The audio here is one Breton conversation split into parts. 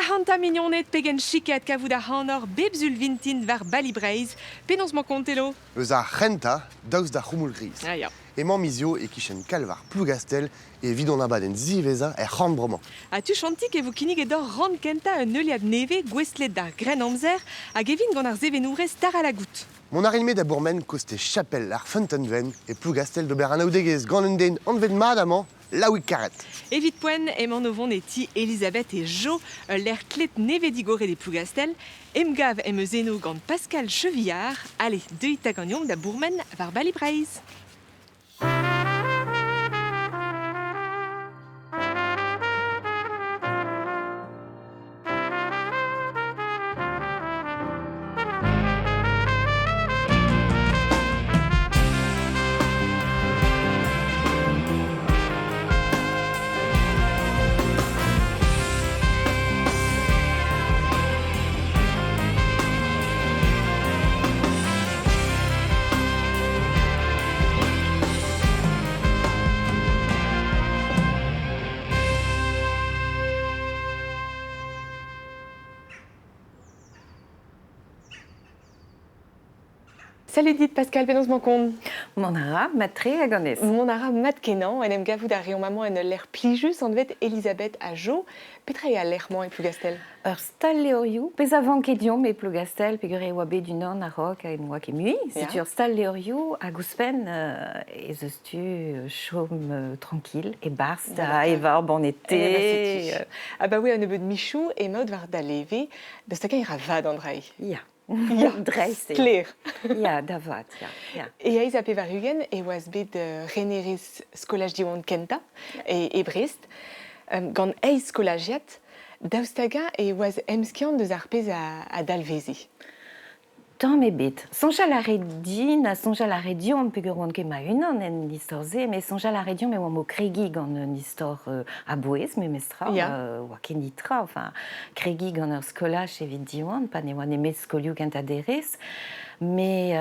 40 milionet pegen chiket kavout a hanor bebzul vintin var balibreiz, penons man kontelo. Eus a renta daoust da c'houmoul gris. Ah ya. Emañ mizio e kichen kalvar plougastel e vidon abad en ziveza c'hant bremañ. A tu chantik e vo kinig edor rand kenta un euliad neve gwestlet d'ar gren amzer hag evin gant ar zevenourez tar a la gout. Mon arilmet da bourmen koste chapel ar Fontainven e plougastel d'ober an aoudegez gant un den anvet mad amañ laoui karet. Evit poen emañ novon e ti Elisabeth et Jo l'air klet nevedigore de plougastel, emgav em eus eno gant Pascal Chevillard, allez, deuit a gagnon da bourmen var balibreiz. Salut dit Pascal penons man kont. Mon ara, matre a ganez. Mon ara mat kenan, en em gavout a reom amañ en l'air plijus an vet Elisabeth a Jo, petra e a l'airman e plougastel. Ur stal leorioù, pez avant ket diom e plougastel, pegure oa bet unan a rok a moa ket mui. Ja. C'est ur stal leorioù a gouspen ez eus tu chom tranquil e barst Voilà. a evar bon été. Ah bah oui, an ebeud michou e maud var da leve, da staka ira vad an drai. Ya. Ya, Dreist. Claire. Ya, da vat, ya. E aiz a pe var ugen e oaz bet renerez skolaj diwan kenta e Brest, gant eiz skolajiat, daostaga e oaz emskiant deus ar pez a dalvezi. Tamm ebet. Sonjal a redin, a sonjal a redion, pegur oan ket ma unan en istor ze, me sonjal a redion me oan mo kregi gant un istor a bouez, me mestra, Ya. oa ket nitra, enfin, kregi gant ur skolaj evit diwan, pa ne oan emet skolioù gant aderez, me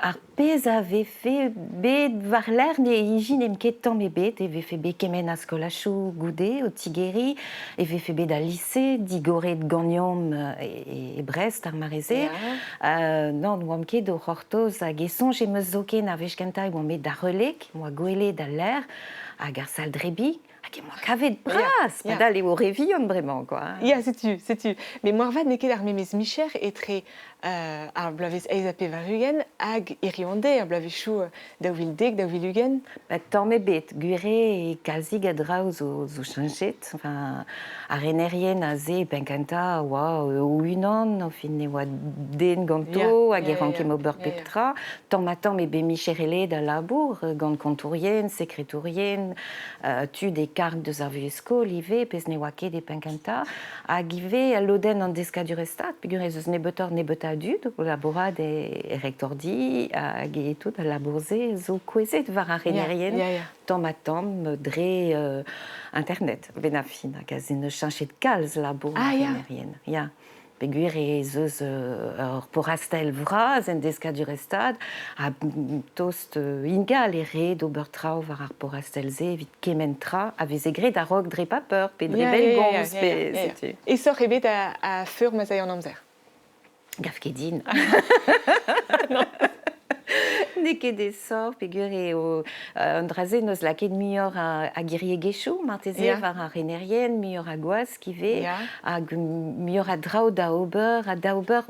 ar pez a vefe bet var l'er ne ijin em ket tamm ebet, e vefe bet kemen a skolajou goude o Tigeri, e vefe bet a lise, digoret gagnom e Brest ar marezer. Non, oam ket o c'hortoz hag e sonj em eus zo ken a vez kenta e oam met da relek, moa gwele da l'air, hag ar sal drebi, hag e moa kavet bras, Ya. padal e o revion bremañ, quoi. Ya, setu. Me moarvad ne ket ar memez micher etre ar blavez eiz a pe var ugen hag irionde ar blavechou da ouildeg, da ouilugen. Tamm ebet, gure e kalzig a draoù zo chanchet, enfin, ar enerien a ze penkanta oa o unan, o fin ne oa den ganto, hag e rankem ober peptra, tamm a tamm ebe micherele da labour, gant kontourien, sekretorien, tu de karg deus ar vuez skol, ive, pez ne oa ket e penkanta, hag ive a loden an deskadurestat, pegur ez eus nebetor nebeta dud, o laborad e rektordi, hag e tout a labourze zo kouezet var ar enerien, Ya. tamm a tamm dre internet, ben a fin, hag a zen eus chanchet kalz labour Ah, ar ya. enerien, ya. Pegur ez eus ur porastel vraz en deskadurestat, a tost ingal e re d'ober trao var ar porastel ze evit kemen tra, a vez e gret a rok dre pa peur, pe dre bel gomz, pe setu. E sor ebet a feur mazai an amzer. Gav ket din. Ne ket e sor, pegur e o an draze neus laket muioc'h a giri e gechou, marteze Ya. var ar enerien, muioc'h a goaz kive, Ya. hag muioc'h a drao da ober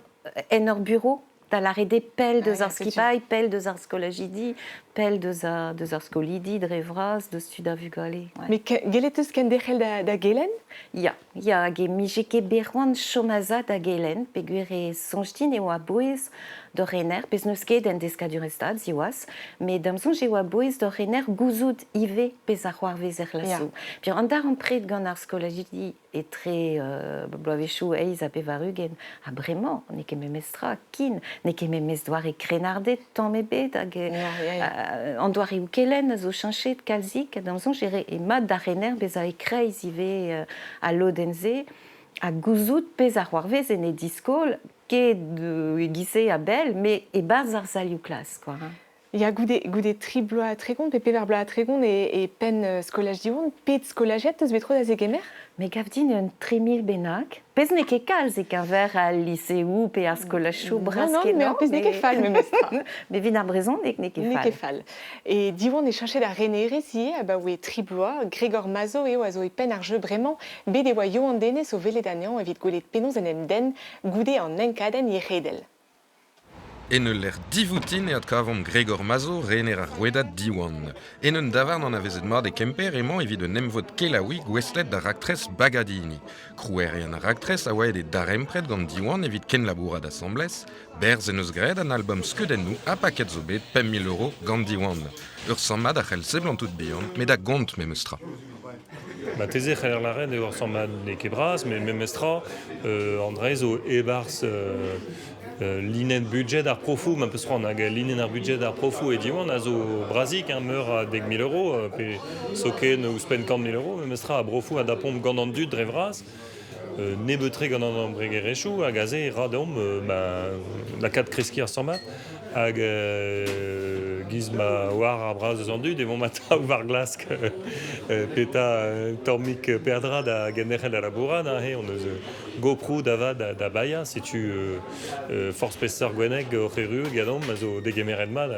en ur bureau, da larede pell deus Ah, ar ya, setu. skipai, pell deus ar skolajidi, pell deus ar skolidi, dre vraz, deus tu da vugale. Me gelet eus ken derc'hel da gelen? Ya, hag e mije ket berroan chomazat da gelen, pegur e sonjtin e oa bouez d'or rener, pez neus ket en deskadurestat, ziwas, me damsonj e oa bouez d'or rener gouzout ive pez ar c'hoarvez er lasso. Pi an dar an pred gant ar skolajidi etre bloavechou eiz a pe var ugen, a bremañ, ne ket memestra kin, ne ket memez doar e krenardet tamm ebet, hag an doar e oukelen a zo chanchet kalzik, damsonj e mat da rener bez a e kreiz ive a lodenze, a gouzout pez ar c'hoarvez en e diskol, ket e gise a bel, me e barz ar salioù klas, quoi. Il y a goudet tri bloa tregon, pe pever bloa tregon et pen skolaj diwan, pet skolajet eus betro da zegemer? Mais gavdin un 3000 benak. Pez ne ket kalz e qu'un verre à lycéou pe ar skolachou bras Non, mais pez ne ket fal, me mestra. Mais vin ar brezon ne ket Ne fal. ket fal. Et diwan e chachet da renere si bah oe tri bloa, Grégor Mazo eo a zo e pen ar jeu bremañ, bet e oa yo an denez o velet anean evit gwelet penons en em den, goudet an enkaden ye redel. En eul er divoutin e ad kavom Grégor Mazo rener ar rouedat diwan. En un davarn an avezet mat e kemper emañ evit un emvod kelaouik gwestlet da raktres Bagadini. Krouerian a raktres a oaet e darempret gant diwan evit ken labourat assemblez, berz en eus gred an album skeudennou a paket zo bet 5 000 € gant diwan. Ur sammad a c'hell seblant tout bihan, met da gont me meustra. Ma teze c'haller la red eo sammad ne ket bras, mais me mestra Andrez o ebars linen budget ar profou, ma peus c'hoant hag linen ar budget ar profou e diwan a zo brazik, meur a 10 000 €, pe soken ou spen 40 000 €, me mestra a brofou a da pomp gant an dud dre vras, ne betre gant an bregerechou, hag a ze radom la kat kreski ar sammad, hag giz ma war ar bras eus an dud, e vont mata ou var glask peta tormik perdra da genderel a labourat, on eus goprou dava da baya, setu force pestar gwenek o c'heru gadom, ma zo degemeret mat,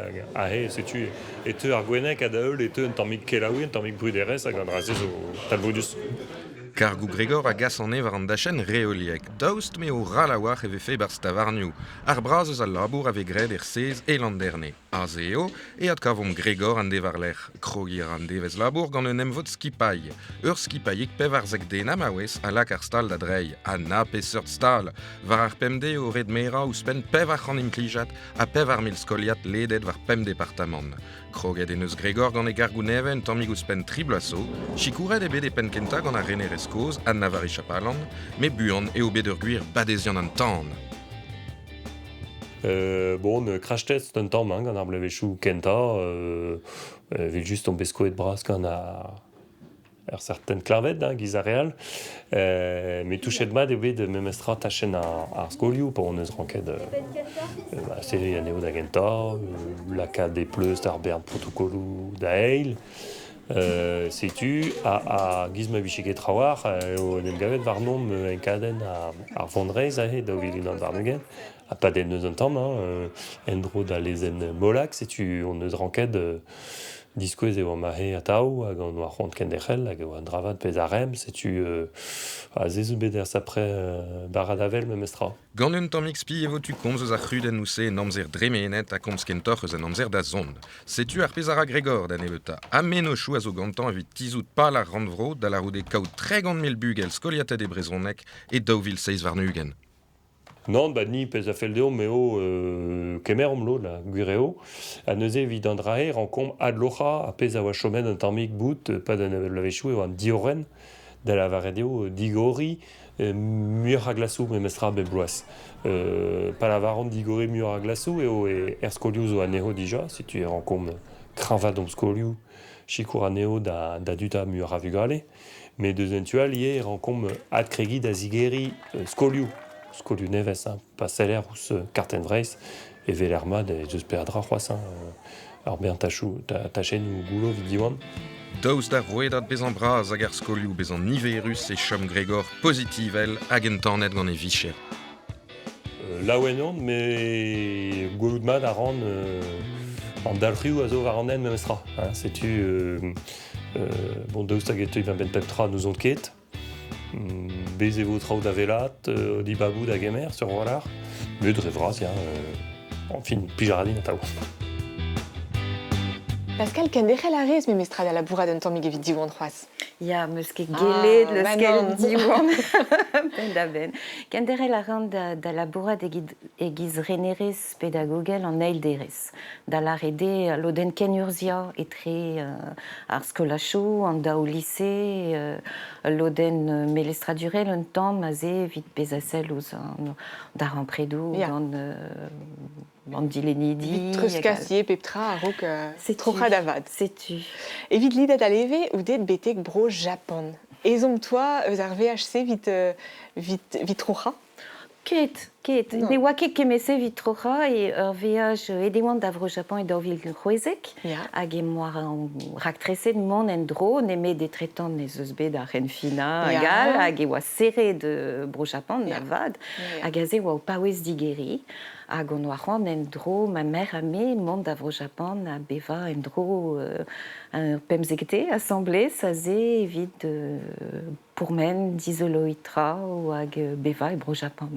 setu e teu ar gwenek a da eul e teu un tormik kelaoui, un tormik bruderez, hag an drazez o talvodus. Kargou Grégor a gas an ev ar an dachen reoliek. Daoust me o ralawar eve fe bar stavarniou. Ar braz eus al labour ave gred er sez e landerne. A zeo, e ad kavom Grégor an dev ar lec'h. Krogir an devez labour gant un emvod skipailh. Ur skipailhik pev ar zeg den amawez a lak ar stal da drei. A na pe seurt stal. Var ar pemde o red mera ou spen pev ar c'han imklijat a pev ar mil skoliat ledet var pem departamant. Kroget en eus Grégor gant e gargou neven tammig ou spen triblaso, chikouret e bet e pen kenta gant ar renereskoz an navari chapalan, me buan e o bet ur gwir badezian an tan. Bon, krachtet un tamm gant ar blevechou kenta, vel just on beskoet bras gant ar certain klavet giz ar real, me touchet mat e bet me mestra tachen ar skolioù pa on eus ranket seri aneo da genta, laka de pleus d'ar bern protokolou da eil, setu a giz ma bicheket trawar o en gavet var nom enkaden ar vondreiz da ovilin an varnugen, a pa den eus un tamm, endro da lezen molak, setu on eus ranket diskouez eo mahe a tao, hag an oa c'hont kendechel, hag eo an dravad pez a rem, setu a zezou bet er sapre barad avel me mestra. Gant un tammig spi evo tu komz eus ar c'hruden ouse en amzer dremenet a komz kentoc'h eus an amzer da zond. Setu ar pez a Grégor da neveta. A menochou a zo gantan evit tizout pal ar randvro da la roude kaout 30 000 bugel skoliatet e brezonek e daouvil 6 varnugen. Non, ni pez a fel deo, meo kemer omlo, la gwireo, a neuze vid an drae, rankom adlocha a pez a oa chomet un tammig bout, pa da lavechou eo an dioren, da la varedeo digori, mur a glasou me mestra be bloaz. Pa la varan digori mur a glasou eo er skolioù zo aneo dija, si tu e rankom kravad om skolioù, chikour aneo da duta mur a vugale, me deus entual ie rankom ad kregi da zigeri skolioù. Skolioù nevez, pa seller ouz karten vreiz, e veler mat e zeus perdra c'hoaz, ar bern tachen ou goulo vid diwan. Daoust da rouedat bez an braz hag ar skolioù bez an niverus e chom Grégor pozitivel hag en tanet gant e vichet. Laouen on, me goulout mat a ran an dalc'hioù a zo var an en me mestra. Setu, bon, daoust hag eto ben pep tra nous on ket, bez evo traoù da velat, di babou da gemer sur rolar, bet dre vraz, en fin, pijaradin a tao. Pascal, kendechel a rez me mestra da labourat un tammig evit diwan c'hoaz. Ya, meus ket gelet, leus ket non. diwan. Ben da ben. Kenderel a ran da labourat e giz renerez pedagogel an eil derez. Da la rede loden ken urzia etre ar skolachou, an da o lycée, loden melestradurel un tamm a ze vit bezasel ouz da ran predou, gant dilenidi. Vit truskasie peptra a rok trocha davad. Setu. Evit lidet a leve ou det betek bro Japan. Ezom toi eus ar VHC vit trocha? Ket. Ne oa ket kemese vitroja et ur veaj edeouan davro Japon et d'orvil c'houezek. Hag e moar an raktreset mon en dro, ne met detretan ne zeus bet ar renfina agal, hag e oa serre de bro Japon na vad, hag a ze oa o paouez digeri. Hag on oa c'hoant en dro, ma mère a me mont davro Japon a beva en dro un pemzekte assemblée, sa ze evit pourmen d'isoloitra ou hag beva e bro Japon.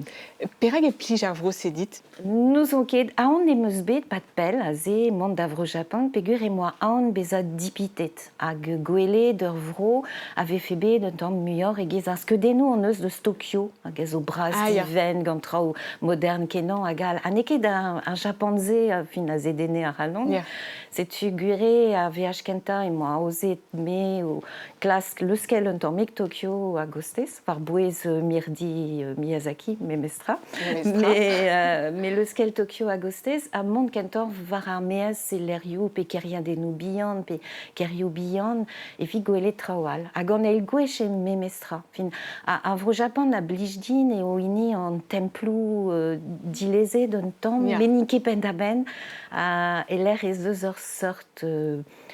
Perak e plij ar vro se dit? Nous on ket aon emeus bet pat pel a ze mont davro Japon pegur e moa aon beza dipitet hag gwele d'ur vro ave fe bet un tamm muioc'h e gez ar skedennoù an eus deus Tokyo hag ez o bras diven gant traoù modern kenan hag al. Ha ne ket un japonze fin a zedene ar halon. Setu gure a veaj kenta e moa aozet me o klask leuskel un tamm meg Tokyo a gostez, par bouez mirdi Miyazaki, me mestra. Mais leuskel Tokyo a gostez, a mont kentor var ar meaz se lerioù pe kerien dennou bihan, pe kerioù bihan, e vi gwelet traoal. Hag an el gwech e me mestra. Fin, a vro Japon a blij din e o ini an templou dileze d'un tamm, menike pendaben, e l'er ez eus ur sort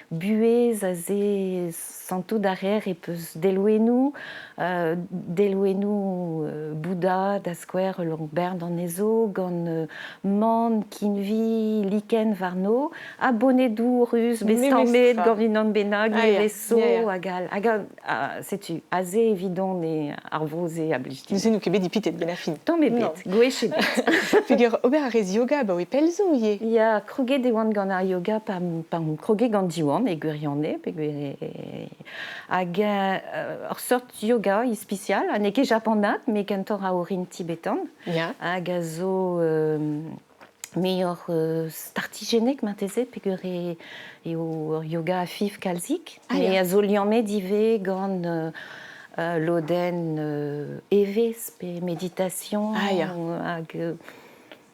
buez a ze santou d'arrer e peus delouenou Bouddha da skwer long bern an ezo gant man kinvi liken varno a bonedou rus bestammet gant vinan benag leveso agal setu a ze evidon e ar vroze a blij din. Nous nous kebet dipitet ben a fin. Tamm ebet, gwech ebet. Pegur ober a rez yoga ba oe pelzo ye. Ya kroget e oan gant ar yoga pa kroget gant diwan e gwirianne hag ur sort yoga ispicial, ha ne ket japonat, me kentor a orin tibetan. Hag a zo meilleur startigenek manteze pegur ur yoga afif kalzik. E a zo liammet ive gant loden evez pe meditation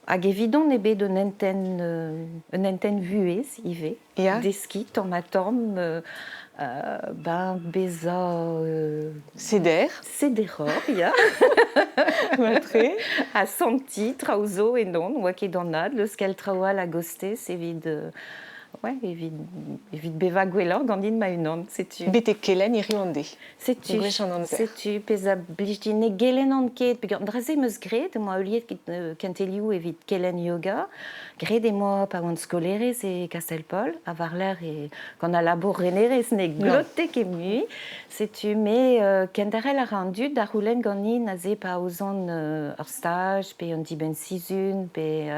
hag evidon ebe d'un enten vuez ive, deski tamm a tamm ben beza sederor, ya. Matre. A santi traozo e non, oa ket an ad, leuskel traoal a gostez evit beva gwellor gant din ma unan, setu. Bete kelen e riande. Setu, pez a blij din e gelen an ket, peogwir draze meus gret, moa euliet kentelioù evit kelen yoga, gret e moa pa oant skolerez e Castelpol, a var l'er e gant a labour renerez ne glotek e mui, setu, me kenderel a ran dud da roulen gant nin a ze pa ouzan ur stage, pe un diben sizun, pe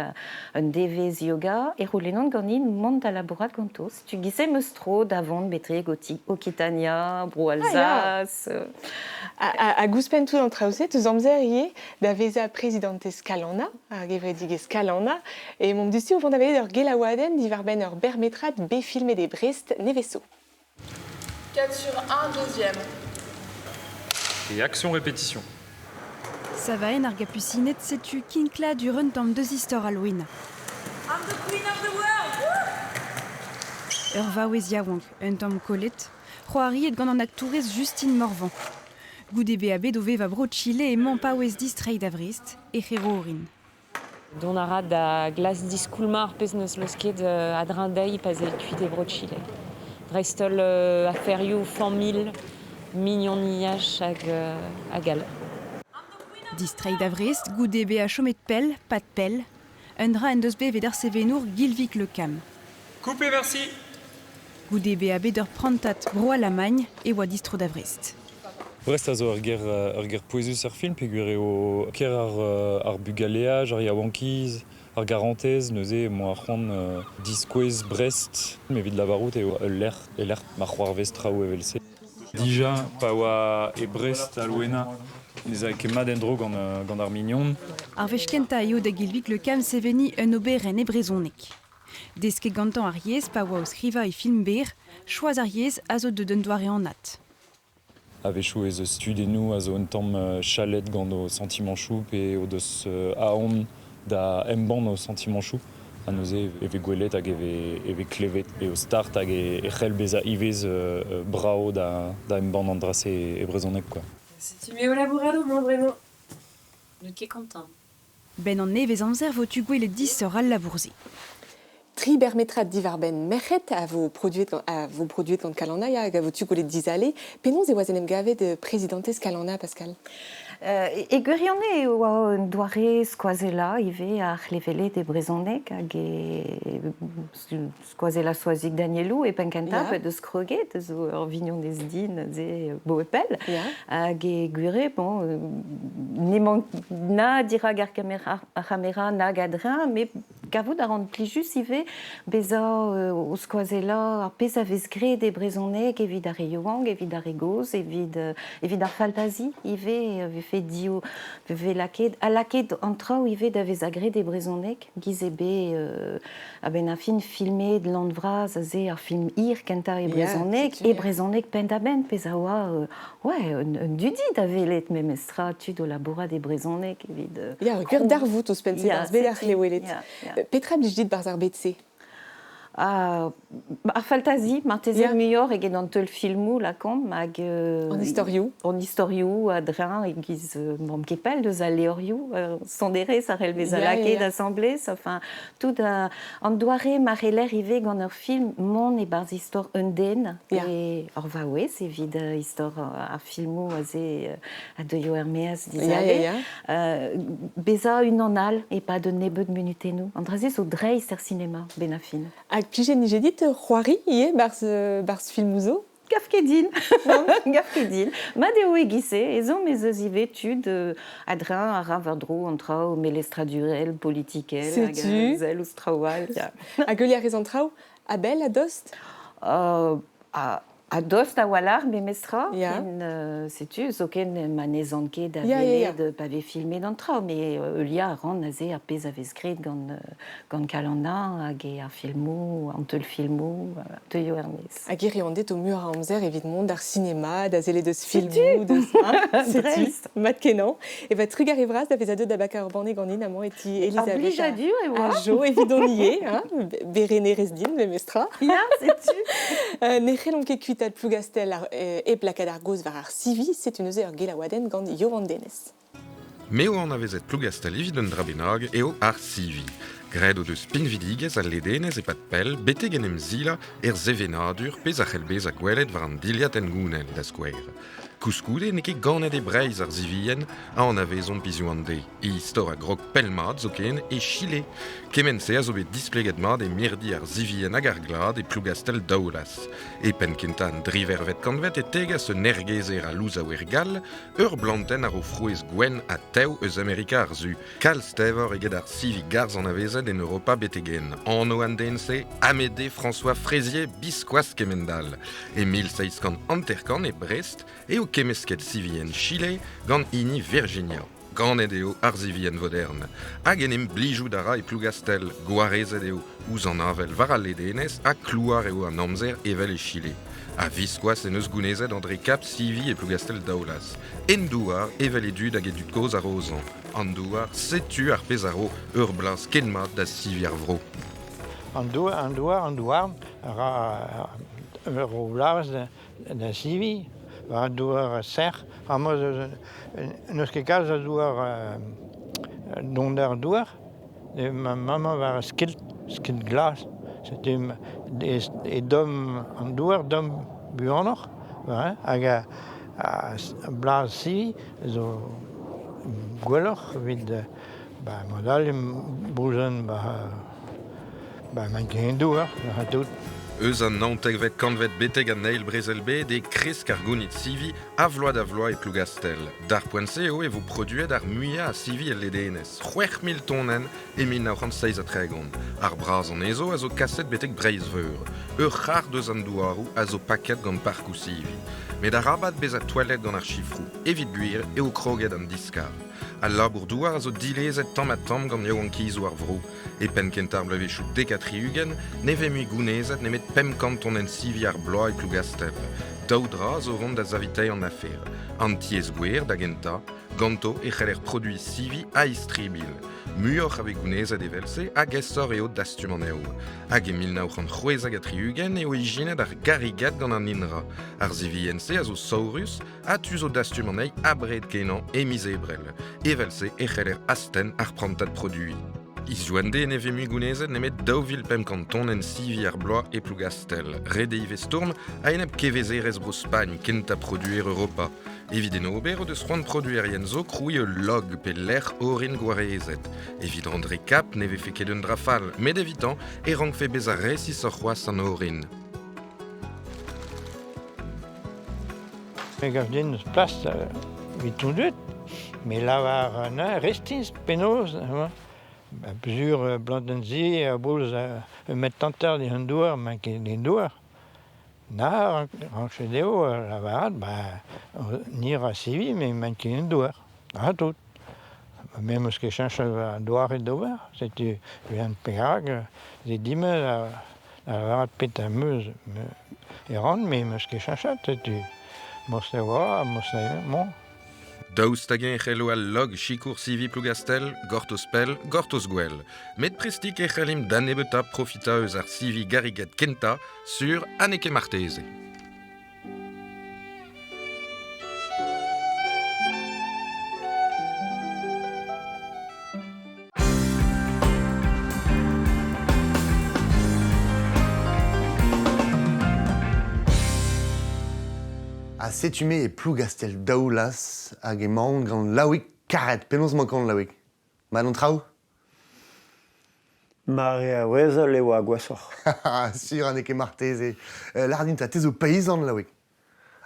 un devez yoga, e roulenon gant nin mont a labourat gantos. Tu gise meus tro davant betre Occitania, bro Alsace. A gouspentou d'an traouzet, eus amzer ie da veza prezidantez Kalana, a gevredigez Kalana, e mont dusti o vont da velet ur gelaouadenn divar ben ur bermetrat be filmet de Brest neveso. 4 sur 1, deuxième. Et action répétition. Savaen ar gapusinet setu kinkla du run tamm deus istor Halloween. I'm the queen of the world! Ur vaouez yaouank, un tamm kolet, c'hoariet gant an aktourez Justine Morvan. Goude beabe dove va bro Chile e man paouez distreiñ da Vrist e c'hero orin. Don a ra da glas diskoulma ar pez neus leusket a drindei pas e kuit e bro Chile. Drestol aferioù famil, mignon niach hag al. Distreiñ da Vrist, goude be a chomet pell, pat pell, un dra en deus be vet ar sevenour Gilvik le Cam. Coupé, merci. Goude beabe d'ur prantat bro a lamagne e oa distro da Vrist. Brest a zo ur ger poezus ar film peogwir eo ker ar bugaleaj, ar yaouankiz, ar garantez, neuze mo ar c'hoant diskouez Brest, evit lavarout eo l'er ma c'hoarvez traoù evelse. Dija, pa oa e Brest a Louena, nez a ket mad endro gant ar mignon. Ar vech kenta eo da Gilvik le Cam seveni un ober en ebrezonek. Deske gantan ar yez pa oa o skriva e film ber, choaz ar yez a zo de d'un doare an nat. Avechou ez eus studennoù a zo un tamm chalet gant o sentimanchou pe o deus aon da emban o sentimanchou. A neuze eve gwelet hag eve klevet e o start hag e c'hell beza ivez brao da emban an drase e brezonek, quoi. Si tu mets au labourado, mon Bruno. Ne ket kontant. Ben an nevez amzer votu gwelet distor al labourzi. Tri bermetra divarben merchet a vos produits gant kalanaia hag a votu gwelet dizale. Penons e oazen em gavet de présidentez kalana, Pascal? E gwirionne oa un doare skoazela ive ar levelet e brezonek hag e skoazela soazik Danielou e penkenta Ya. de skroget zo ur vignon des din ze boepel hag e gwire bon nemant na dira gar kamera na gadrin mais gavout a rand plijus ive beza o skoazela ar pez a vez gret e brezonek evit ar reioang evit ar regoz evit ar faltazi ive fait dio ve laket a laket antra ive da vez agret e brezonek giz ebe a ben a fin filmé de landvraz a ze ar film ir kenta e brezonek e brezonek pen da ben pez a oa ouais un dudi da velet memestra tud o laborat e brezonek evit Ya, gur d'ar vout o spense barz bet ar lewelet. Petra blij dit barz ar betse? ar faltazi, martezel muior egen an teul filmou lakom hag... An istorioù? An istorioù a drin e giz m'am kepel deus a leorioù sondere sa relvez a laket d'assemblée, enfin, tout an doare mareler ive gant ur film mon e barz istor un den e or vaouez evit istor ar filmou a ze a deio Hermès dizale. Beza un an al e pa de nebeud munutenou. An drazez o dreiz er cinema ben a fin. Hag pije nije dit c'hoari ie barz filmouzo? Gafkedin, gafkedin. Ma deo e gise, ez on mes eus ive tud adrin a ravardro antra o melestradurel, politikel, hag zel ouz traoal. Hag euli a rezan trao, a bel, a dost? A dost a walar be mestra, setu, zo ken ma nezanke da velet pa ve filme d'antra, mais eulia a ran a ze a pez a vez gret gant kalana hag e ar filmou, an teul filmou, teio Hermès. Hag e reandet o mur a amzer evit mont ar cinema, da zele deus filmou, deus... Setu, mat kenan. E va trug ar evraz da vez a deud da baka ur banne gant inamant eti Elisabeth Oblijadur e oa. A jo evit on ie, berene rez din, me mestra. Ya, setu. Ne c'hellon ket kuit al plougastel e plakad ar goz var ar sivi, c'est une ur gelaouadenn gant Jovan Denez. Meo an avezet plougastel evit un drabenag eo ar sivi. Gred o deus pinvidigez al ledenez e pat pel, bete genem zila zevenadur pez a c'helbez a gwelet var an diliat en gounel da skouer. Kouskoude ne ket ganet e breiz ar zivien a an avezon pizioù an de. E istor a grog pelmad zo ken e chile. Kemense a zo bet displeget mad e mirdi ar zivien hag ar glad e plougastel daoulas. E pen kenta an drivervet kanvet e tegas un ergezer a louz a wer gal, ur blanten ar o frouez gwen a teu eus Amerika ar zu. Kal stevor eget ar sivi garz an avezet en Europa betegen. Anno an dense, Amédée François Fraisier biskoaz kemendal. E 1600 anterkan e Brest, e o kemesket sivien Chile gant ini Virginia. Ganet eo ar zivien modern. Hag enem blijou dara e plougastel, goarezet eo, ouz an avel var al ledenez, a klouar eo an amzer evel e Chile. A viskoaz en eus gounezet an dre kap sivi e plougastel daoulas. En douar evel e dud hag e dud koz ar ozan. An douar setu ar pez aro ur blaz kenmat da sivi ar vro. An douar ur o blaz da sivi, va douar ser, amos neus ket kalz a douar dondar douar, ma maman var skilt glas, e dom an douar, dom buanoc'h, hag a blaz sivi, zo gwelloc'h vid modal bouzen man ken douar, tout. Eus an nantegvet kanvet beteg an neil brezelbe de kresk ar gounit sivi avload e plougastel. Dar poense eo e vo produet ar muia a sivi el ledenez. 4.000 tonnen e 1906 a tregon. Ar braz an ezo a zo kaset beteg breiz veur. Ur c'har deus an douarou a zo paket gant parkou sivi. Met ar rabat bez a toilet gant ar chifrou. Evit buir eo kroget an diskar. Al labour douar a zo dilezet tamm a tamm gant yaou an kizou ar vro. E pen kentar blevechou dekatri ugen, neve mui gounezet nemet pem kanton en sivi ar bloa e plougastel. daudra zo rond da zavitei an afer. Antiez gwer da genta, ganto e c'heller produit sivi a istribil. Muoch ave gounezet evelse hag estor eo dastuman eo. Hag e 1960 a triugen eo ijinet ar garigat gant an inra. Ar ziviense a zo saurus a tu zo dastuman ei abred kenan e mise ebrel. Evelse e c'heller asten ar prantat produit. Izuande ne vemu gounezet nemet daouvil pem kanton en sivi ar bloaz e plougastel. Rede ive storm a enep kevezerez bro Spagn kenta produir Europa. Evit en ober o deus c'hoant produerien zo krouie log pe l'er orin gwarezet. Evit rendre kap ne vefe ket un drafal, met evitant e rank fe bez a resis ar c'hoaz an orin. Me gav din eus plast viton dut, me lavar na restins penaos, Pezur blandenzi a bouz met tantar di an douar, ma ket din douar. Na, ranche deo lavarat, nir a sivi, me man ket din douar. A tout. Même eus ket chanchal a douar et douar, setu vian perak, ze dime a lavarat pet a meuz e ran, me eus ket chanchal, setu mos e oa, mos e mon. Daoust hag en c'hello al log chikour sivi plougastel, gortos pel, gortos gwell. Met prestik e c'hellim dan ebeta profita eus ar sivi gariget kenta sur Anneke Marteze. A setume e plougastel daoulas hag emaon gant laoik karet, penaos mankan laoik. Ma non traoù? Mare a wezel eo a gwasoc'h. Sur Anneke Marteze. Lardint a tezo paizan laoik.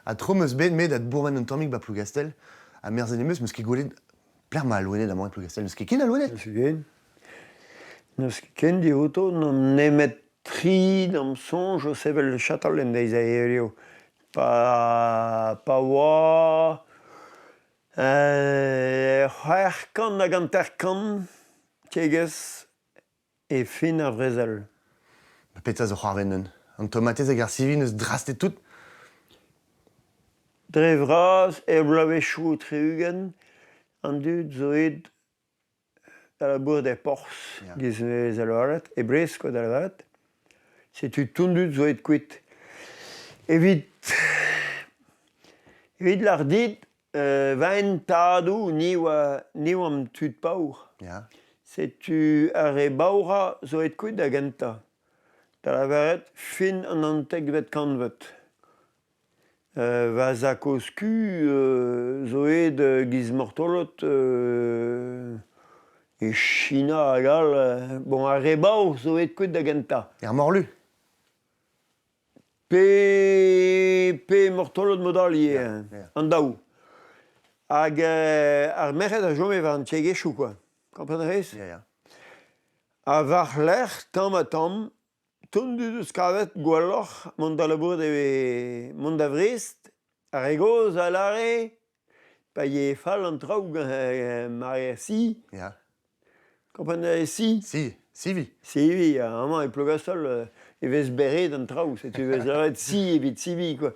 A tro meus bet met ad bourmen un tammig ba plougastel, a merzen emeus meus ket gwelet pler ma alouenet a moan plougastel. Meus ket ken alouenet? Neus ken di auto, n'on nemet tri d'am sonj o sevel chatal en deiz aereo. Pa oa... c'hwerkan hag an terkan, tegez, e fin ar vrezel. Petra zo c'hoarvennen. An tomatez hag ar sivi neus drastet tout? Dre vraz e blavechou treugen, an dud zo ed da la bour de Pors, giz eus a loaret, e Brest da loaret. Setu tondud zo ed kwit. Evit lardit vaen tadou ni oam tud paour. Setu ar e baoura zo ed kwit da genta. Da la varet fin an antek vet kanvet. Va za kosku zo ed giz mortolot e China a gal. Bon, ar e baour zo ed kwit da genta. Ar morlu? Pe mortolot modalier, an daou. Hag ar merc'hed a jome war an tchegechou, quoi. Komprenerez? A var l'er, tamm a tamm, tondud eus kavet gwelloc'h mont da labour mont da Vrest, ar egoz a lare, pa ye fall an traoù mare si. Komprenerez si? Si, sivi. Sivi, amañ e plougastel e vez beret an traoù, setu vez laret si evit sivi, quoi.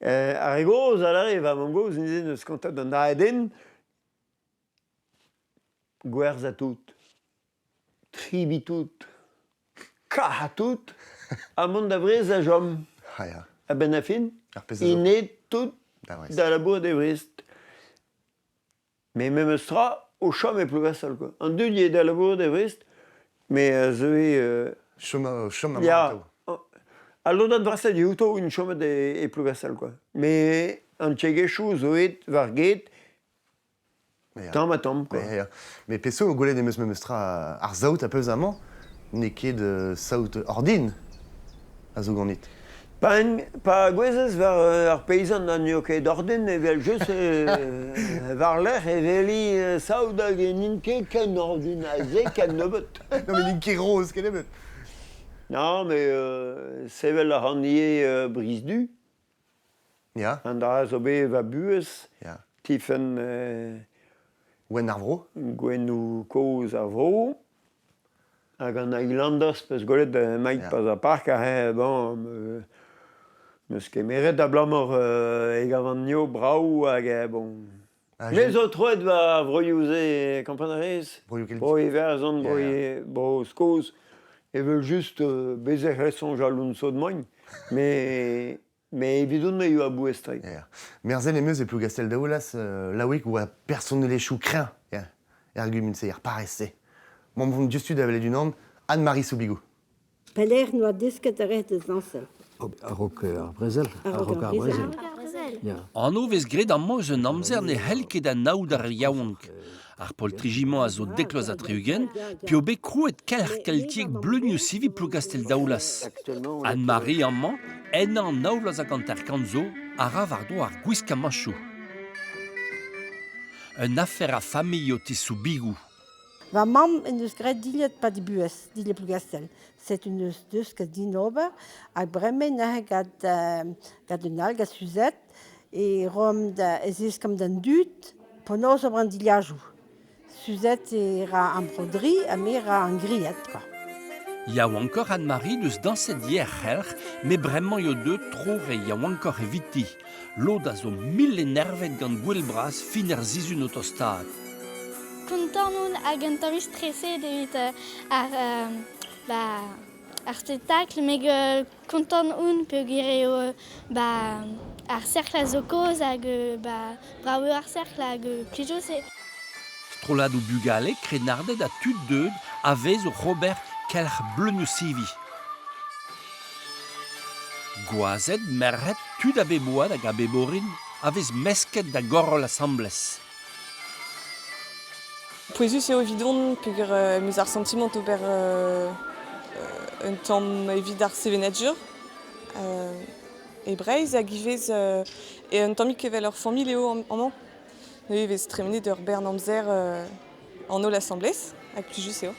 Ar egoz a lare va man goz nizen eus kantat an aeden, gwerzh a tout, tribi tout, kah a tout, a mont da Vrest a jom. A ben a fin, inet tout da labour de Vrest. Me mem eus tra, o chom e plougastel, quoi. An dud ye da labour de Vrest, me zo e... Chom a martaou. A lodat brasset e outo un chomet e plougastel, quoi. Me an tchegechou zo et var get, tamm a tamm, quoi. Me peso o gwelet emeus meus tra ar zaout a peus amañ, ne ket saout ordin a zo ganit. Pa gwezez war ar peizan an eo ket ordin evel jeus war l'er eveli saout hag en ket ken ordin a ze ken nebeut. Non, mais n'in ket roz ken nebeut. Non, mais sevel a rannier brisdu. An da zo bet va buez. Tifen... Gwen ar vro. Gwen ou koz ar vro. Hag an Highlanders peus gwelet maik pas a park a bon... Meus ket meret a blamor e gavanio brau hag bon. Mais o troet va vroiouze kampanarez. Broi verzon, broi skoz. E veul just bezer resonj a loun so d'moin. Mais evidout me yo a bouestrai. Merzel e meus e plougastel daoulas laouik oa person ne léchou kreñ. Argument se paresse. Mon vont justu da vele du nom Anne-Marie Soubigou. Peler noa desket a ret eus ansel. A-rok ar brezel. A-rok ar brezel. Anno vez gret an eus un amzer ne helket a naoud ar yaouank. Ar poltrigiman a zo dekloaz a treugen, pio bet krouet kelc'h keltiek bleunioù sivi plougastel daoulas. Anne-Marie an man, en an naoulaz a ganter kanzo, a rav ar do ar gwisk a machou. Un affaire a famille te Soubigou. Va mam en eus gret diliet pa di buez, diliet plougastel. C'est une eus deus ket din ober, hag bremañ nahe gad un alg a suzet, e rom da ez kam d'an dut, ponoz ober an diliajou. Suzet era an brodri, a me era an griet, quoi. Yaou ankor Anne-Marie deus danset hier c'helc'h, me bremañ yo deut trore yaou ankor eviti. Lod a zo nervet gant gwellbraz fin er zizun o tostad. Kontant on hag un tamm stressé evit ar spectacle, meg kontant on pe gire ar cercle a zo koz hag bravo ar cercle hag plijo se. Strolad o bugale krenardet a tud deud a vez o Robert kelc'h bleunioù sivi. Goazet merret tud a beboad hag a beborin a vez mesket da gorol assemblez. Pouezus eo evidon peogwir eus ar sentiment ober un tamm evit ar sevenadur. E Breizh hag ivez e un tammik evel ur familh eo an. Ne vez tremenet ur bern amzer an ol assemblez, hag plijus eo.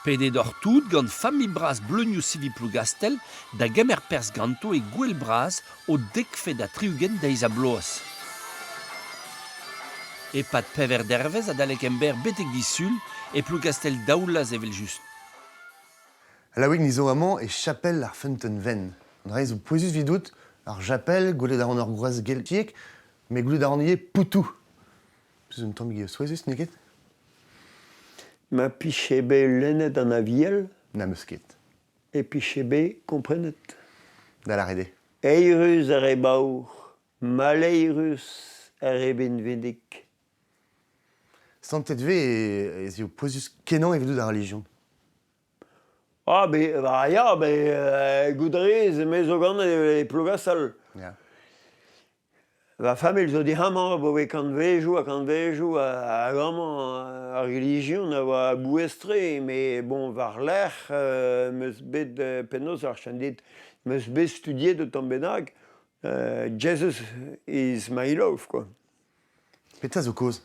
Pedet ur tout gant fami braz bleunioù sivi plougastel da gemer pers ganto e gwell braz o dekfe da triugen da iz a bloaz. E pat pever dervez a dalek ember betek disul e plougastel daoulaz evel just. Laouik nizo amañ e chapel ar Fontaine-Venn. An reiz o pouezus vidout ar chapel goulet ar an ur groaz geltiek, me goulet ar an ie poutou. Peus un tamm souezus neget? Ma pichebe lennet an aviel. Na meusket. E pichebe komprenet. Da la rede. Eirus ar e baour, maleirus ar e benvedik. Santet ve ez eo pouezus kenan evidout da religion. Ah, goudrez me zo gant e plougastal. Va famel zo dihamant bo ve kant vejou a gamañ a religion a oa bouestre, mais bon, var l'er meus bet penaos ar chandet, meus bet studiet de tamm bennak, Jesus is my love, quoi. Peta zo koz?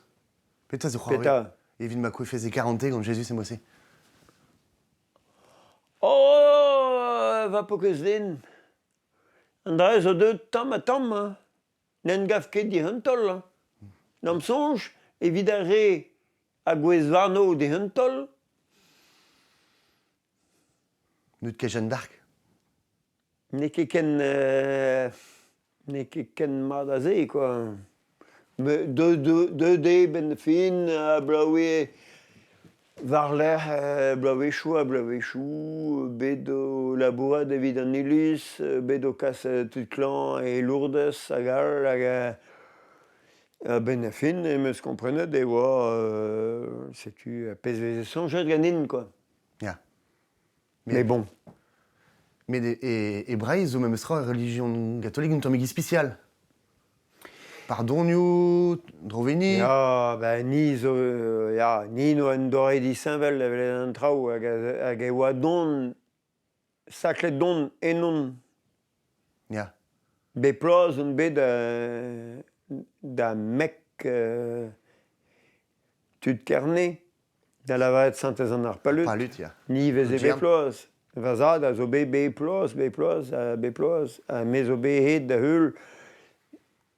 Peta zo c'hoari? Peta. Evit ma koe feze 40 gant Jesus e mosse. Oh, va po keus den. An dra zo deut tamm a tamm, n'en gav ket di huntol. N'am sonj, evit a re a gwez varno di huntol. N'eut ket Jeanne d'Arc? Ne ket ken mat a ze, quoi. De ben fin a blaoue var l'er blaouechou a blaouechou, bet o labourat evit an ilus, bet o kas tout klan e Lourdes hag al hag ben fin e meus komprenet e oa setu a pez veze sonjet ganin, quoi. Ya. Mais bon. Mais e Breizh zo meus tra religion gatolik un tamm spécial. Pardonioù, droveni. Ya, ni no en dore di Saint-Vel da vele an traoù hag e oa don, saklet don enon. Ya. Be ploz un bet da mek tud kerné, da lavaret santez an ar palut. Palut, ya. Ni veze be ploz. Vazad a zo be ploz, a me zo be het da heul.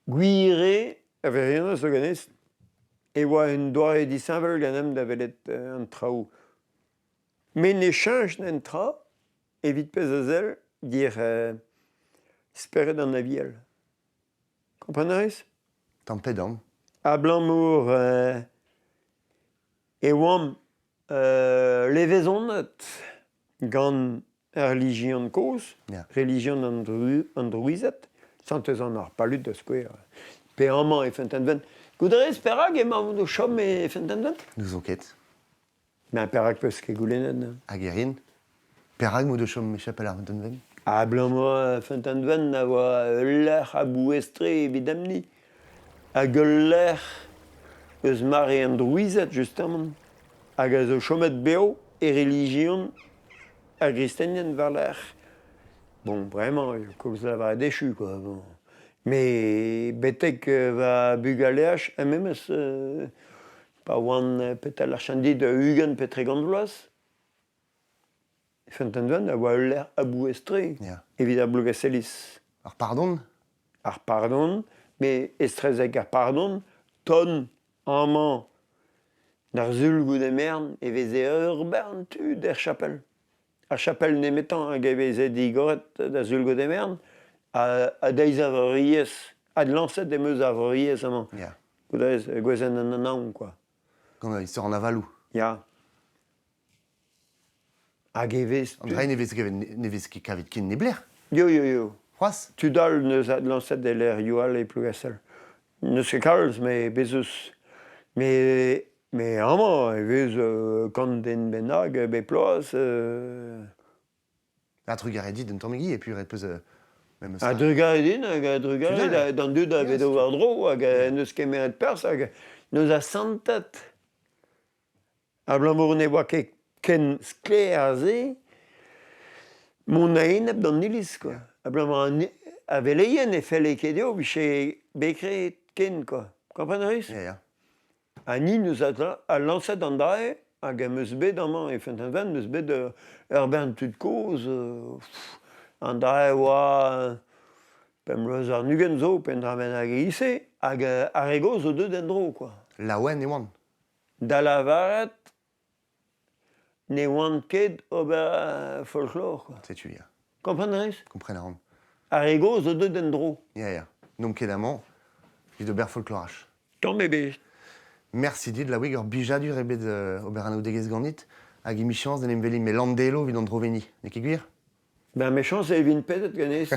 Gwire, a vez rien zo ganez, e oa un doare di Saint-Vel ganem da velet an traoù. Men e chanj n'en tra, evit pez a zel, dir speret an aviel. Komprenerez? Tampedam. A blamour e oam levezonnet gant religion koz, religion androuizet, santez an ar palut da skouer. Pe amañ e fentenven. Gouderez perag emañ o chom e fentenven? Nous zo ket. Men perag peus ket goulennet. Agerin. Perag mo de chom me chapel ar fentenven? A blamour fentenven a oa l'er a bouestre evidemni. Hag l'er eus mare androuizet justement. Hag a zo chomet beo e religion a gristenien war l'er. Bon, vraiment, koz la va déchu, quoi. Bon. Mais betek va bugaleach, même pa oan petal ar chandid Hugen petregant vloaz. Fentenven a oa l'er a bouestre. Evit blogaselis. Ar pardon? Ar pardon, mais estrezek ar pardon, ton amañ d'ar zul goudemern e veze ur bern tu der chapel. Ar chapel nemetan hag e veze digoret da zul goudemern, a deiz avoriez, ad lancet em eus avoriez amañ. Gouderez, gwezenn an anaon, quoi. Gant istor an avalou. Ya. Hag e vez... Andrei ne vez ket kavet ken ne bler. Yo, yo, yo. C'hoaz? Tu dal neus ad lancet de l'er yoal e plugasel. Neus ket kalz, me bezus. Me amañ, e vez kant den bennak, be ploaz... A trugaredit den tammigi, e puis ret peus... A drugaredin, hag a drugared, d'an dud a vedo war dro, hag neus ket meret pers, hag neus a santet. A blamour ne oa ket ken skler a ze, mon a enep d'an iliz, quoi. A blamour a veleien e felle ket eo, biche bekret ken, quoi. Komprenerez? Ya. A ni neus a lancet an dae, hag a meus bet amañ e fentenven, meus bet ur bern tud koz, an dae oa pem leuz ar nugen zo pen dramen hag e isse, hag ar ego zo deud en dro, quoi. Laouen e oan. Da la varet, ne oan ket ober folklore, quoi. Setu, ya. Komprenerez? Kompren a ran. Ar ego zo deud en dro. Ya. Nom ket amañ, vid ober folklorach. Tant bebe. Merci dit, la wig ur bijadur ebet ober an oudegez ganit, hag emichans den emveli me landelo vid an droveni. Ne ket gwir? Ben méchant, c'est vin pedet ganez.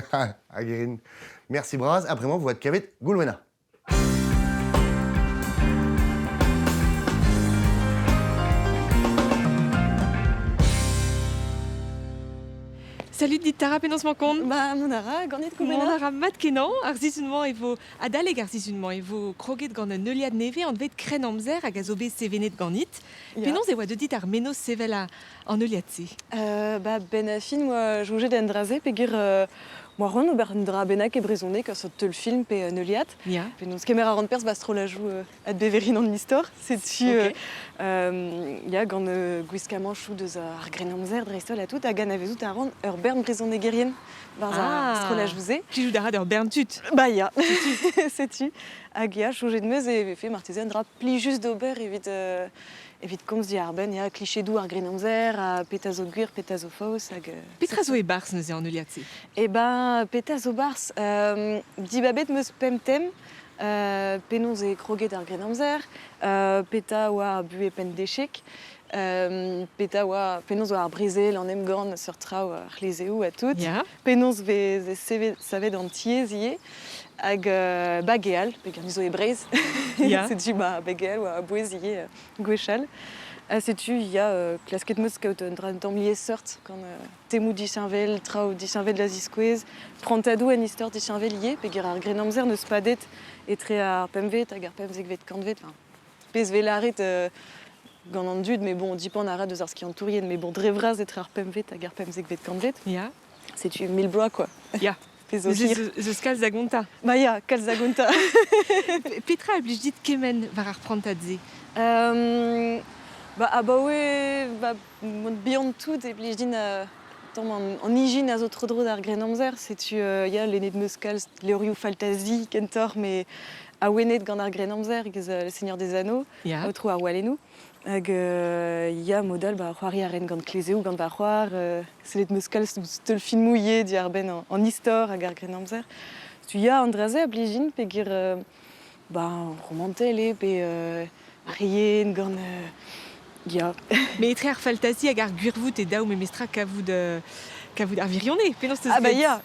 Agerin. Merci Braz. Après moi, vous êtes kavet goulwena. Salut dit Tara penaos mankon. Ba monara ganet koubena. Monara mat kenan ar zizunman evo adaleg ar zizunman evo kroget gant an euliad neve an vet kren amzer hag a zo bet sevenet ganit. Penaos e oa deudit ar menos sevel an euliad se. Ba ben a fin oa jouget en draze pegur moa ron ober un dra benak e brezonek a sot teul film pe an euliad. Ya. Penaos kemer a ran pers bastro la jou ad beverin an istor. Setu ya gant gwiskamant chou deus ar gren amzer dreistol a tout hag an avezout a ran ur bern brezonek gerien. Bastro la jouze. Ki jou dara d'ur bern tut. Ba ya. Setu. Hag ya chouget meuz e vefe marteze an dra pli just d'ober evit komz di ar ben, ya klichédou ar gren amzer, a petazo gwir, petazo faos, hag... Petra zo e bars neuze an euliad se? E ben, petazo bars, dibabet meus pemtem, penaos e kroget ar gren amzer, peta oa ar bu e pen dechek, peta oa, penaos oa ar brezel an emgorn sur trao ar lezeo a tout, penaos ve savet an tiez ie, hag bageal, pegar nizo e brez, setu bageal oa bouez ie gwechal. Setu ya klasket meus kaout un dra tamm sort, gant temou dichinvel, trao dichinvel la ziskouez, prantadou an istor dichinvel ie, pegar ar gren amzer neus padet etre ar pemvet hag ar pemzek vet kantvet, pez velaret gant an dud, mais bon, dipan a rat eus ar ski an tourien, mais bon, drevraz etre ar pemvet hag ar pemzek vet kantvet. Ya. Setu mil bloa, quoi. Ya. Zeus kalz a gonta. Ba ya, kalz a gonta. Petra a blij dit kemen war ar prantadze? Ba oe, mont bihan tout e blij din an ijin a zo tro dro d'ar gren amzer, setu ya lennet meus kalz leorioù faltazi kentor, me a wenet gant ar Grenamzer, le Seigneur des Anneaux, outro ar Walenou. Hag ya modal c'hoari a ren gant klezeo gant va c'hoar, selet meus kalz teul filmouillet di ar ben en istor hag ar Grenamzer. Tu ya andraze a blijin pegir romantele pe rien gant ya. Mais etre ar faltazi hag ar gwirvout e daou me mestra kavout ar virionne, penaos teus Ah bah ya,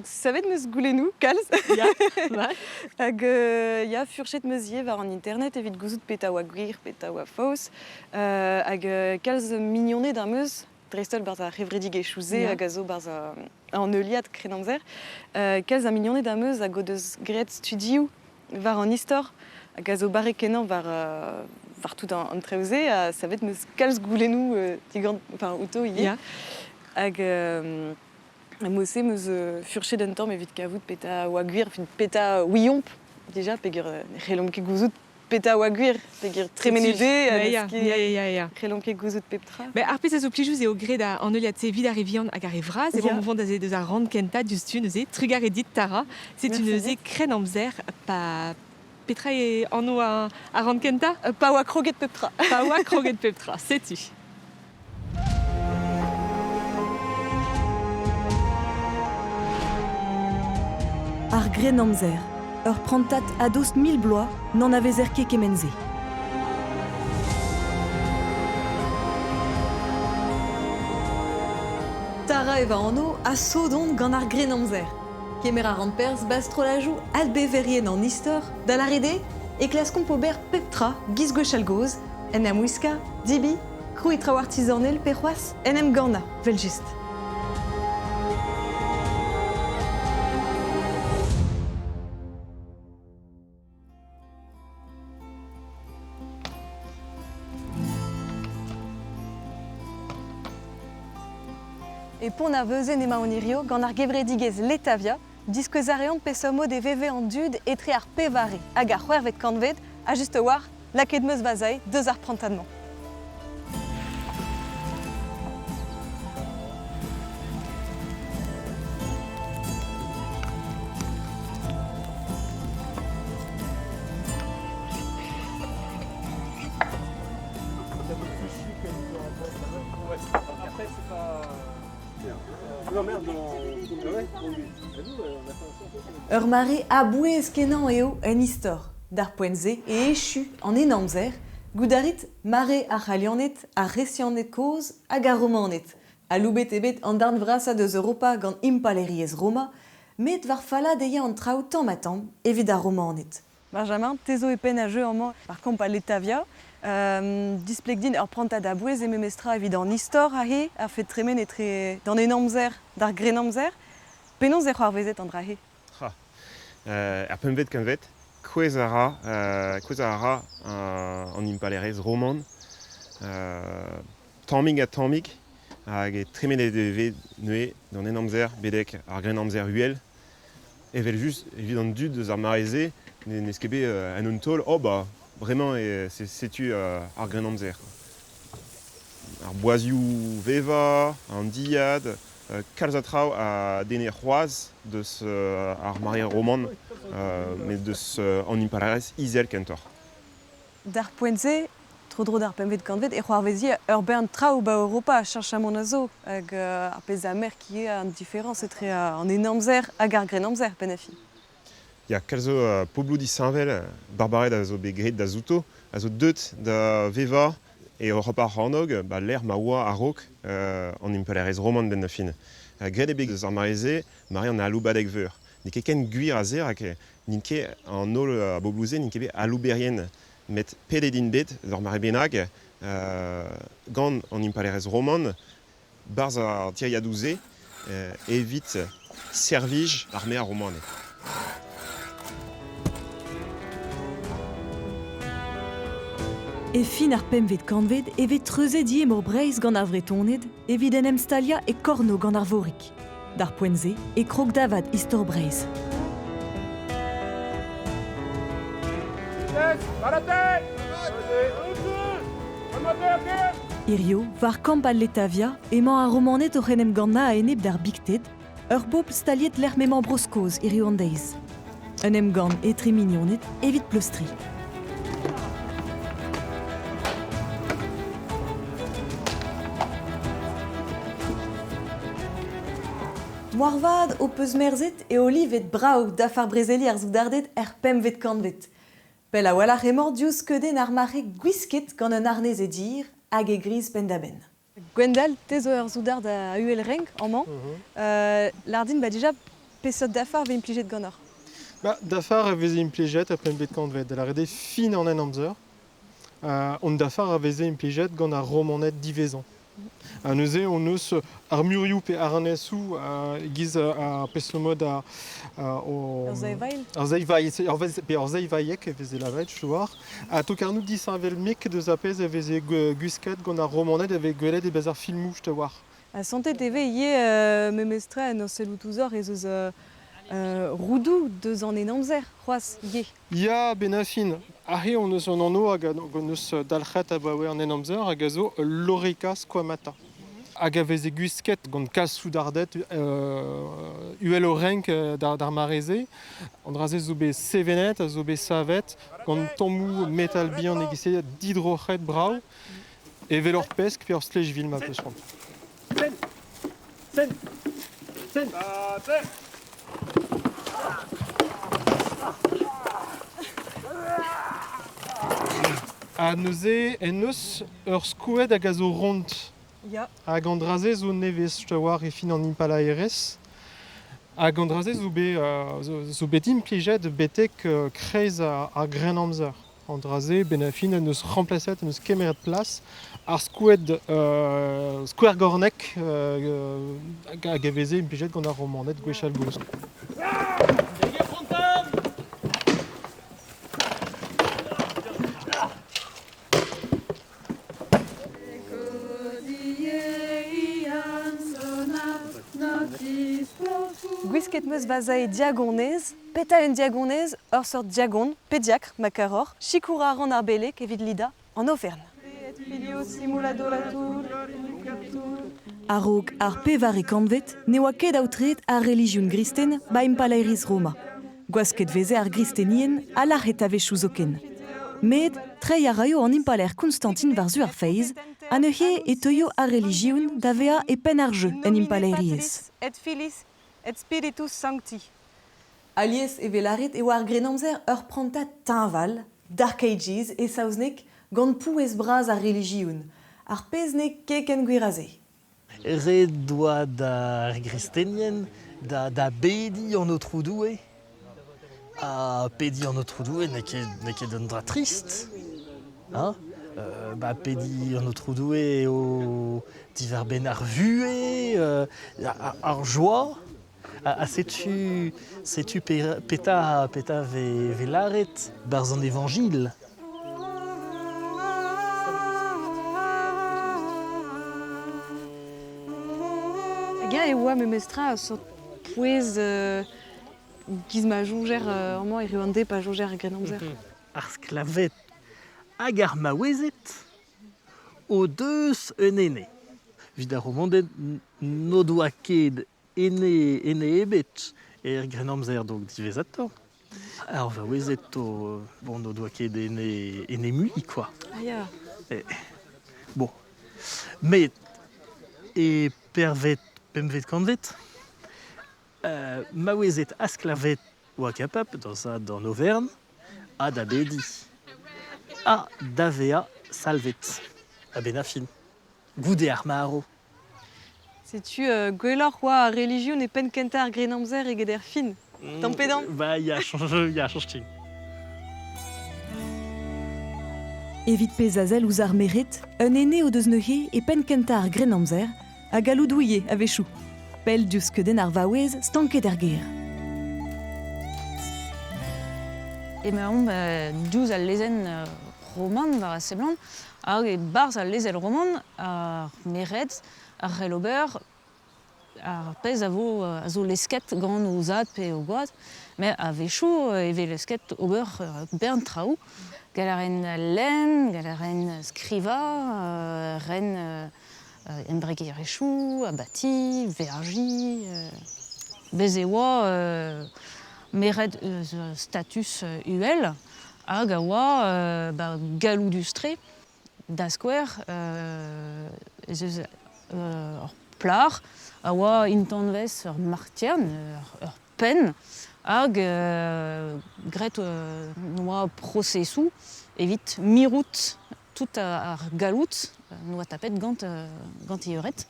savet meus goulenou, kalz. Ya, mat. Hag ya furchet meus ye var an internet evit gouzout peta oa gwir, peta oa faos. Hag kalz mignonne d'ar meus, dreistol barz a revredig e chouze hag a zo barz an euliad Grenamzer. Kalz a mignonne d'ar meus hag o deus gret studioù var an istor hag a zo bare kenan var tout an treuze, savet meus kalz goulenou digant, enfin, outo ye. Hag mosse meus furchet d'un tamm evit kavout peta oa gwir, fin peta ouiomp, déjà, pegir relom ket gouzout peta oa gwir, pegir tremenede, relom ket gouzout peptra. Ar pezh a zo plijouz eo gret an euliad se vid ar evian hag ar evraz, e vont da deus ar rand kenta justu neuze trugar edit tara, c'est une neuze Grenamzer pa petra e anno a rand kenta? Pa oa kroget peptra. Pa oa kroget peptra, setu. Ar Grenamzer, ur prantat a dost 1000 bloaz n'en avez ket kemenze. Tara eva anno a sodon gant ar Grenamzer. Kemer a rand perz bastrolajou albeverien an istor, da la rede, e klaskom pober peptra, giz gwechal goz, en am wiska, dibi, krou etra artizanel perroas, en em gana, vel just. Et pon ar veuzen ema onirio gant ar gevredigez letavia, diskez areant pesomo de veve an dud etre ar pevare, hag ar c'hwervet kanvet, a just war, laket meus vazai, deus ar prantadman. Ur mare a bouez kenan eo en istor, d'ar poenze e echu an enamzer, goudarit mare ar c'halianet, ar resianet koz hag ar romanet. A loubet ebet an darn vrasa deus Europa gant impaleriez Roma, met var fala deia an traoù tamm evit ar romanet. Benjamin, tezo e pen a jeu an man ar kamp a letavia, displeg din ur prantad a bouez e memestra evit an istor a he, ar fet tremen etre d'an enamzer d'ar Grenamzer, penaos e c'hoar vezet an dra he. Ar pemvet kanvet, kwez a ra an impalerez roman, tammig a tammig, hag e tremenet evit neue d'an enamzer bedek ar Grenamzer uel, evel just evit an dud eus ar mareze, n'eus ket bet an un tol, vraiment setu ar Grenamzer. Ar boazioù veva, an diad, kalz a traoù a dene c'hoaz deus ar mare roman, met deus an impalerez izel kentor. D'ar poenze, tro d'ar pemvet kanvet, e c'hoar vezi ur bern traoù ba Europa a charchamon a zo, hag ar pez a mer ki e an diferans etre an enamzer hag ar Grenamzer, pen a fi. Ya kalzo pobloù disanvel, barbaret a zo begret da zouto, a zo deut da veva, e Europa c'hanog, l'er ma oa a rok an impalerez roman ben da fin. Gret e beg deus ar mareze, mare an a aloupadeg veur. Ne ket ken gwir a zer, hag n'in ket an ol a boblouze, n'in ket bet alouberien, met pedet din bet d'ar mare benag, gant an impalerez roman, barz ar tiriadouze, evit servij ar mer roman. E fin ar pemvet kanvet evit treuzet ie mor breiz gant ar vretoned, evit en em stalia e korno gant ar vorik. D'ar poenze e krog davad istor breiz. Irio, var kamp al letavia, emañ ar romanet o c'henem gant na a enep d'ar bigted, ur bob staliet l'er memam broskoz irio an deiz. un emgant et très mignonnet evit plustri. Moarvad o peus merzet e olivet brau d'afar brezelier zoudardet pemvet kanvet. Pel a wala remor dius keden ar mare gwisket gant un arnez e dir hag e gris pendaben. Gwendal, te zo ur zoudard a uel renk, en man. Lardin, déjà, pesot d'afar ve impliget gant or. D'afar a veze impliget après bet kantvet. Elle a redé fin en en amzer. On d'afar a veze impliget gant ar romanet divezan. A neuze on eus ar murioù pe ar anesou giz a pesomod Ur zeivail. ar zeivaiek e veze lavet chouar. A tokarnou disavel mek deus apez e veze gusket gant ar romanet ave gwelet e bez ar filmou war. A Santé TV, ie memestre an ur seloutouzor ez eus roudou deus an enamzer, c'hoaz, ie. Ya benafin. Ahe on eus an anno hag on eus dalchet a bawe an enamzer hag a zo lorika squamata. Hag a veze gusket gant kasou dardet uel o renk d'ar mareze. An draze zo be sevenet, a zo be savet, gant tammou metal bihan egise didrochet brau. E vel ur pesk pe ur slejvil ma peus ront. Sen. A neuze en eus ur skoued hag a zo ront. Ya. Hag an draze zo nevez war e fin an impala erez. Hag an draze zo bet implijet betek kreiz ar grenamzer. An draze benafin en eus remplacet en eus kemeret plas ar skoued skouer gornek hag a veze implijet gant ar romanet gwechal gouz. Gwisket meus vaza e diagonez, peta un diagonez, ur sort diagon, pediacre, makaror, chikoura ran ar belek evit lida, an Auvergne. Arog ar pevar e kanvet ne oa ket aoutret ar religioun gristen ba impalairiz Roma. Gwasket veze ar gristenien a lachet avechou zoken. Med, trei a raio an impaler Konstantin varzu ar feiz, an euie e teuio ar religioun da vea e pen ar jeu en impalairiez. Et Filis, et Spiritus Sancti. Alies e velarit e war grenamzer ur pranta tinval, Dark Ages e saouznek gant pouez braz ar religioun. Ar peznek keken gwiraze. Re doa da gristenien, da bedi an o troudoue. A pedi an o troudoue ne ket un dra trist. Pedi an o troudoue o diver ben ar vue, ar joa. Setu peta ve laret barz an evangil. Hag e oa memestra sort pouez giz ma jonger an man e rewande pa jonger ar grenamzer. Ar sklavet hag ar maouezet o deus un ene. Vid ar romandet no doa ket ene ebet er grenamzer donc divezator. Ar vaouezet no doa ket ene mui, quoi. Ah ya. Bon. Met e pervet pemvet kanvet, maouezet asklavet oa kapap dans Auvergne, a da bedi. A da vea salvet, a benafin. Goude ar maro. Setu gwellor oa religioun e pen kenta ar grenamzer e geder fin. Tampedant. Ya chanj. Evit pez azel ouz ar meret, un ene o deus neuze e pen kenta ar grenamzer, a galoudouje a vechou. Pel dius keden ar vaouez stanket er ger. E on diouz al lezen roman war seblant, hag e barz al lezel roman ar meret, ar relober, ar pez a zo lesket gant o zad pe o goad, me a vechou e ve lesket ober bern traoù, gal a ren len, gal a ren skriva, ren embregerechou, abati, vergi, bez e oa meret status UL, hag a oa galou dustre, da skwer, plar, a oa intanvez ur martiern, ur pen, hag gret noa procesou, evit mirout tout ar galout, noa tapet gant ioret.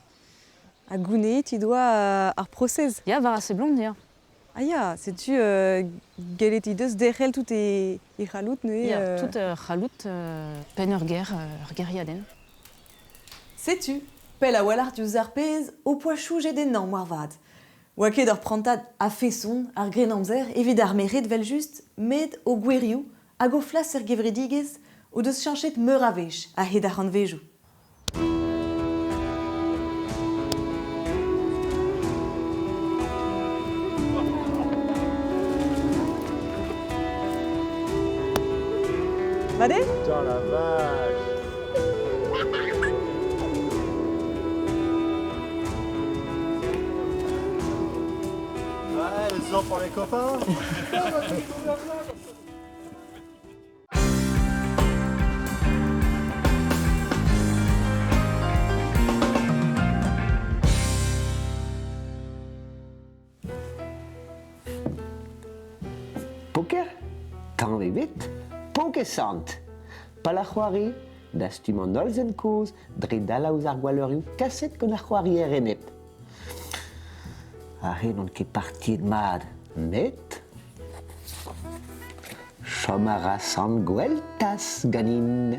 A gounet, tu dois ar procès. Ya, var assez blond, ya. Ah ya, sais-tu galet i deus derrel tout e chalout ne? Ya, tout chalout pen ur geriaden. Sais-tu, pel a walart diouz ar pez o poachou jeden an moarvad. Oa ket ur prantad a feson ar grenamzer evit ar meret vel just med o gwerioù hag o flas er gevredigez o deus chanchet meur a vech a hed ar an vejou. Bade? Putain la vache. Ouais, les gens pour les copains. Poker, tant et vite, pokesant. Palachoari, d'astumon olzen koz, dredala ouz ar gwaleriou, kasset gant ar c'hoari erenet. A ren on ket partiet mad, met, chomara san gweltas ganin.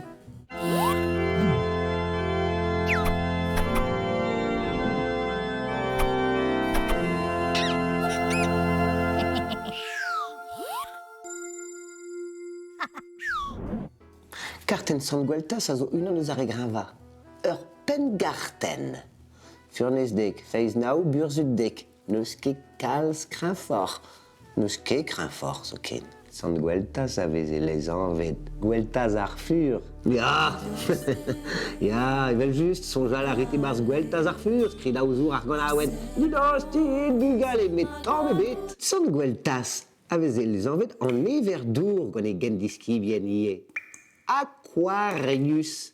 Karten san gweltas a zo unan eus ar e grinva. Ur pengarten. Furnez dek, feiz nao burzut dek. Neus ket kalz krinfor. Neus ket krinfor zo ken. San gweltas a veze les anvet. Gweltas ar fur. Ya, ya, evel just sonjal a rete barz gweltas ar fur. Skrid a ouzour ar gant aouen. Didostit, bugal e met tamm ebet. San gweltas a veze les anvet an ever dour gant e gen diskibien ie. Aquarius.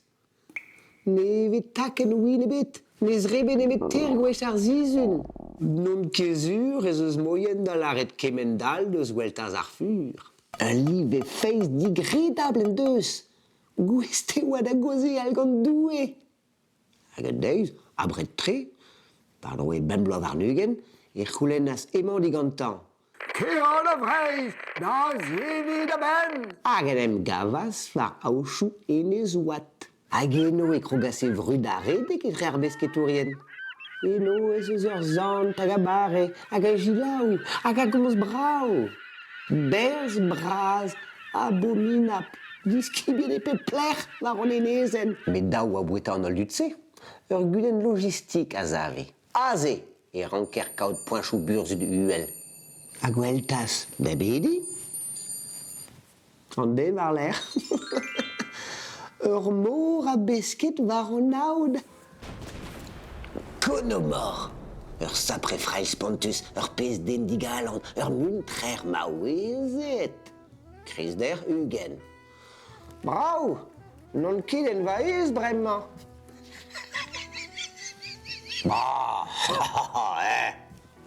Ne vet taken ouin ebet. Nez reben emet ter gwech ar zizun. Non kezur ez eus moyen da laret kemendal deus gweltas ar fur. Un liv e feiz digredable en deus. Gweste oa da goze al gant doue. Hag an deiz, abret tre, pardon e bemblov ar nugen, e c'houlen as emañ digantan. Keol a vreiz, da zini da ben! Hag en em gavas war aochou enez oat. Hag eno e krogase vrud a redek e tre ar besketourien. Eno ez eus ur zant hag a bare, hag a jilaou, hag a gomz brao. Berz braz, abominap, diskibien e pe pler war an enezen. Met daou a boueta an ol dutse, ur gulen logistik a zave. Aze e ranker kaout poinchou burzut UL. A gweltas, bebedi? An de war l'er. Ur mor a besket war an aoud. Konomor. Ur sapre freil spontus, ur pez den digalant, ur muntrer maouezet. Kriz der ugen. Bravo! Non ket en va eus bremañ.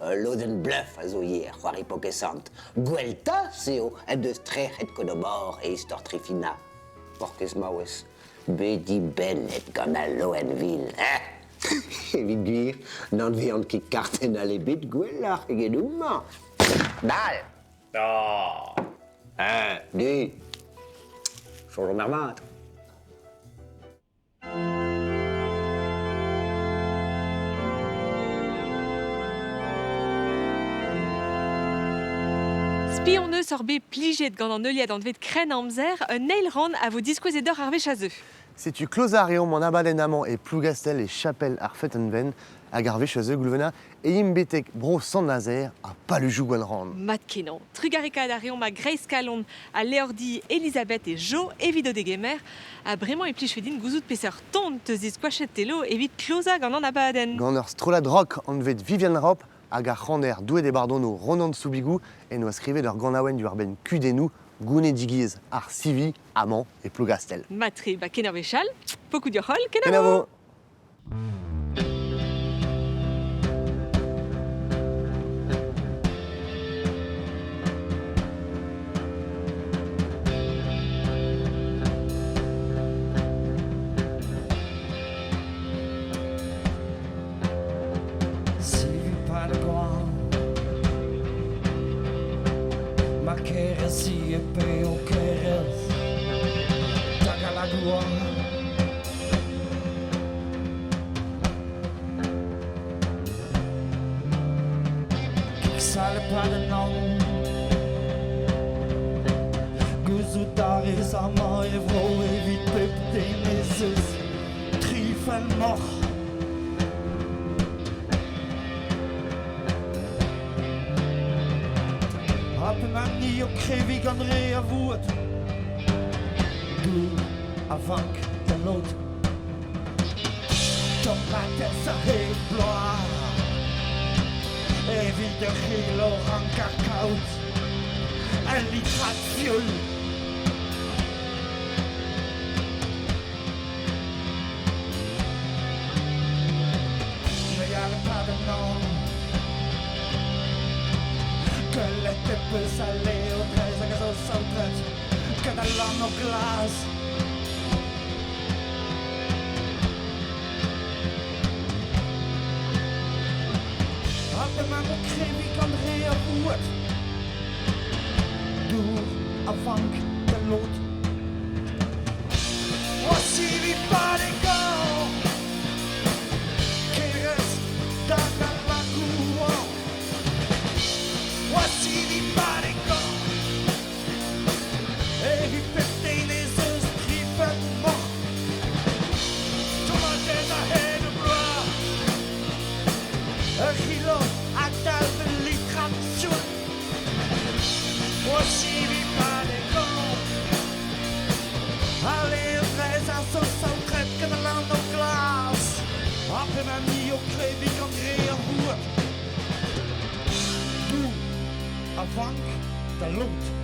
Loden bluff a zo yer, c'hoari pokesant. Gwelta, seo, a deus tre het konomor e istor trifina. Porkez maouez, bedi ben et gant a loenvil, evit gwir, nan veant ket karten al ebet gwellac'h eget oumman. Dal! Oh! Du! Chanjom er mat. Spion eus ur bet plijet gant an euliad an vet kren amzer, un eil ran a vo diskouezedor ar vech a zeu. Setu klozarion mon abaden amant e plougastel e chapel ar fetenven hag ar vech a zeu goulvena e im betek bro san nazer a palujou gant ran. Mat kenan. Trugarika d'arion ma Grace Calon a Léordi, Elisabeth et Jo evit o degemer a bremañ e plichvedin gouzout peseur tont teus diskwachet telo evit kloza gant an abaden. Gant ur strolad rock an vet Vivian Rop hag ar c'haner douet e bardono Ronan Soubigou et nous skrivet ur ganaouen du arben kudennou gounet digiz ar sivi, amant et plougastel. Matri, ba kener vechal, beaucoup de hol, Kenavo. Si e pe o keres Tagalagua Kik sale pa de nom Guzutare sama e vro e vit pep de neses Trifel moch Man nie op krevig an re a voet Doe avank de lood Tomates a he bloa E vid de gelo an kakaout En litratioul Me jare pa de nom Que l'été peut s'aller au 13 à gaz au 113 Que de l'homme aux glaces Après ma mon crémi qu'André a bouet Dour avant de l'autre Voici les pas des gants Qui restent dans la cour Voici les barricades Et ripéter les esprits morts Tomates à haie de bois Un kilo à table de littérature Voici les barricades Allez, 13 à 63 que de l'an aux glaces Après ma mis au crédit qu'André a bout avant de l'autre.